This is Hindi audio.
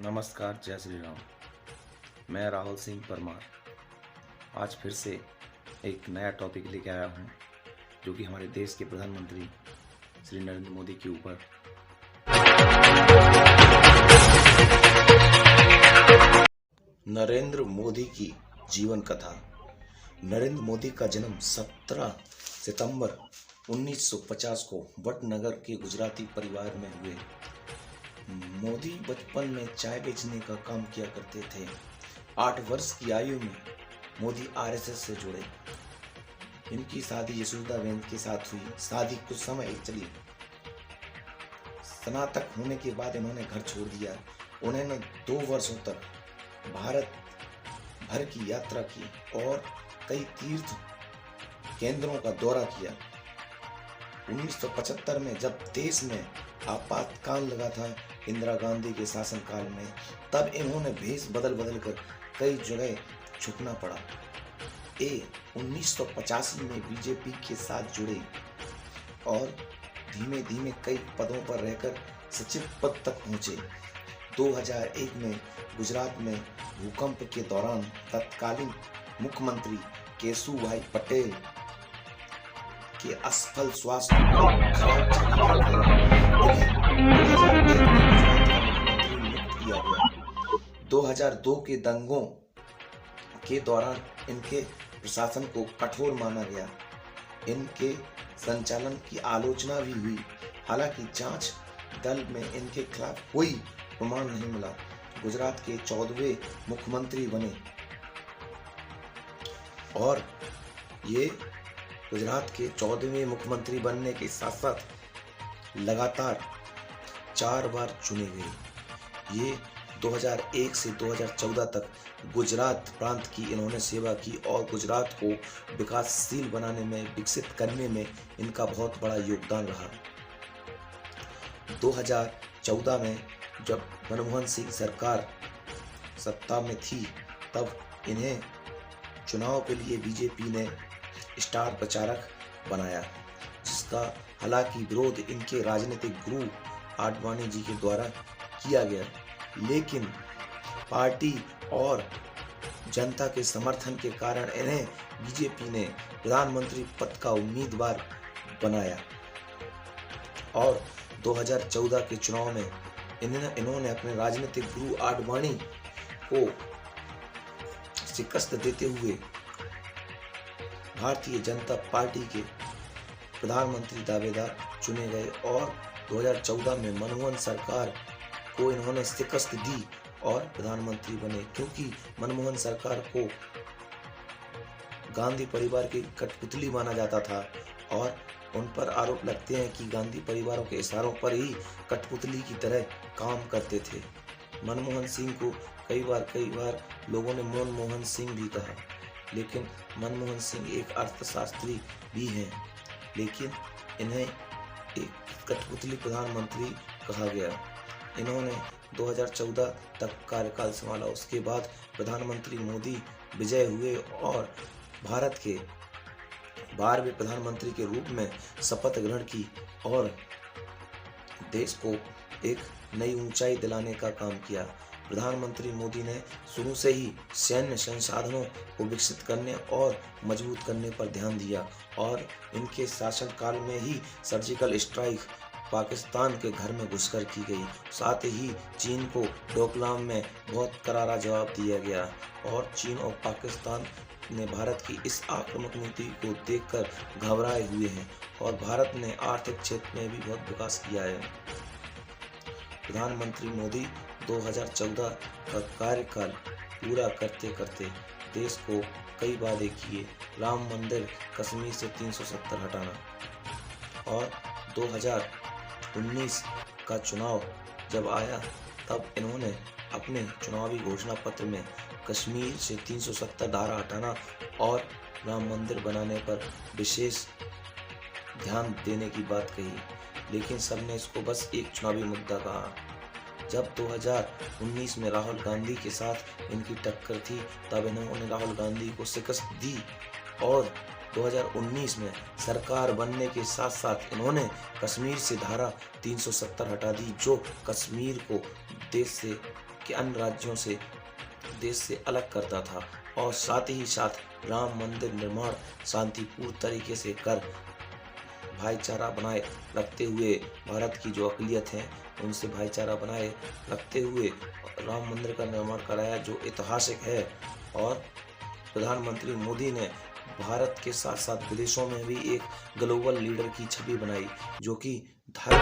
नमस्कार, जय श्री राम। मैं राहुल सिंह परमार आज फिर से एक नया टॉपिक लेके आया हूँ, जो कि हमारे देश के प्रधानमंत्री श्री नरेंद्र मोदी के ऊपर। नरेंद्र मोदी की जीवन कथा। नरेंद्र मोदी का जन्म 17 सितंबर 1950 को वडनगर के गुजराती परिवार में हुए। मोदी बचपन में चाय बेचने का काम किया करते थे। 8 वर्ष की आयु में मोदी आरएसएस से जुड़े। इनकी शादी यशोदाबेन के साथ हुई। शादी कुछ समय चली। स्नातक होने के बाद इन्होंने घर छोड़ दिया। उन्होंने 2 वर्षों तक भारत भर की यात्रा की और कई तीर्थ केंद्रों का दौरा किया। 1975 में जब देश में आपातकाल लगा था इंदिरा गांधी के शासनकाल में, तब इन्होंने भेष बदल कर कई जगह छुपना पड़ा। 1985 में बीजेपी के साथ जुड़े और धीमे धीमे कई पदों पर रहकर सचिव पद तक पहुंचे। 2001 में गुजरात में भूकंप के दौरान तत्कालीन मुख्यमंत्री केशुभाई पटेल के असफल स्वास्थ्य को खराब चलने किया गया। 2002 के दंगों के दौरान इनके प्रशासन को कठोर माना गया। इनके संचालन की आलोचना भी हुई। हालांकि जांच दल में इनके खिलाफ कोई प्रमाण नहीं मिला। गुजरात के 14वें मुख्यमंत्री बने और ये गुजरात के 14वें मुख्यमंत्री बनने के साथ साथ लगातार 4 बार चुने गए। ये 2001 से 2014 तक गुजरात प्रांत की इन्होंने सेवा की और गुजरात को विकासशील बनाने में, विकसित करने में इनका बहुत बड़ा योगदान रहा। 2014 में जब मनमोहन सिंह सरकार सत्ता में थी, तब इन्हें चुनाव के लिए बीजेपी ने स्टार प्रचारक बनाया, जिसका हालांकि विरोध इनके राजनीतिक गुरु आडवाणी जी के द्वारा किया गया, लेकिन पार्टी और जनता के समर्थन के कारण इन्हें बीजेपी ने प्रधानमंत्री पद का उम्मीदवार बनाया और 2014 के चुनाव में इन्होंने अपने राजनीतिक गुरु आडवाणी को शिकस्त देते हुए भारतीय जनता पार्टी के प्रधानमंत्री दावेदार चुने गए और 2014 में मनमोहन सरकार को इन्होंने शिकस्त दी और प्रधानमंत्री बने। क्योंकि मनमोहन सरकार को गांधी परिवार की कठपुतली माना जाता था और उन पर आरोप लगते हैं कि गांधी परिवारों के इशारों पर ही कठपुतली की तरह काम करते थे। मनमोहन सिंह को कई बार लोगों ने मनमोहन सिंह भी कहा, लेकिन मनमोहन सिंह एक अर्थशास्त्री भी हैं, लेकिन इन्हें एक कठपुतली प्रधानमंत्री कहा गया। इन्होंने 2014 तक कार्यकाल संभाला। उसके बाद प्रधानमंत्री मोदी विजय हुए और भारत के 12वें प्रधानमंत्री के रूप में शपथ ग्रहण की और देश को एक नई ऊंचाई दिलाने का काम किया। प्रधानमंत्री मोदी ने शुरू से ही सैन्य संसाधनों को विकसित करने और मजबूत करने पर ध्यान दिया और इनके शासनकाल में ही सर्जिकल स्ट्राइक पाकिस्तान के घर में घुसकर की गई। साथ ही चीन को डोकलाम में बहुत करारा जवाब दिया गया और चीन और पाकिस्तान ने भारत की इस आक्रामक नीति को देखकर घबराए हुए हैं और भारत ने आर्थिक क्षेत्र में भी बहुत विकास किया है। प्रधानमंत्री मोदी 2014 का कार्यकाल पूरा करते करते देश को कई वादे किए। राम मंदिर कश्मीर से 370 हटाना और 2019 का चुनाव जब आया, तब इन्होंने अपने चुनावी घोषणा पत्र में कश्मीर से 370 धारा हटाना और राम मंदिर बनाने पर विशेष ध्यान देने की बात कही, लेकिन सबने इसको बस एक चुनावी मुद्दा कहा। जब 2019 में राहुल गांधी के साथ इनकी टक्कर थी, तब इन्होंने राहुल गांधी को शिकस्त दी और 2019 में सरकार बनने के साथ साथ इन्होंने कश्मीर से धारा 370 हटा दी, जो कश्मीर को देश से कि अन्य राज्यों से देश से अलग करता था और साथ ही साथ राम मंदिर निर्माण शांतिपूर्ण तरीके से कर भाईचारा बनाए रखते हुए भारत की जो अक़लियत है उनसे भाईचारा बनाए रखते हुए राम मंदिर का निर्माण कराया, जो ऐतिहासिक है। और प्रधानमंत्री मोदी ने भारत के साथ साथ विदेशों में भी एक ग्लोबल लीडर की छवि बनाई, जो कि धर्म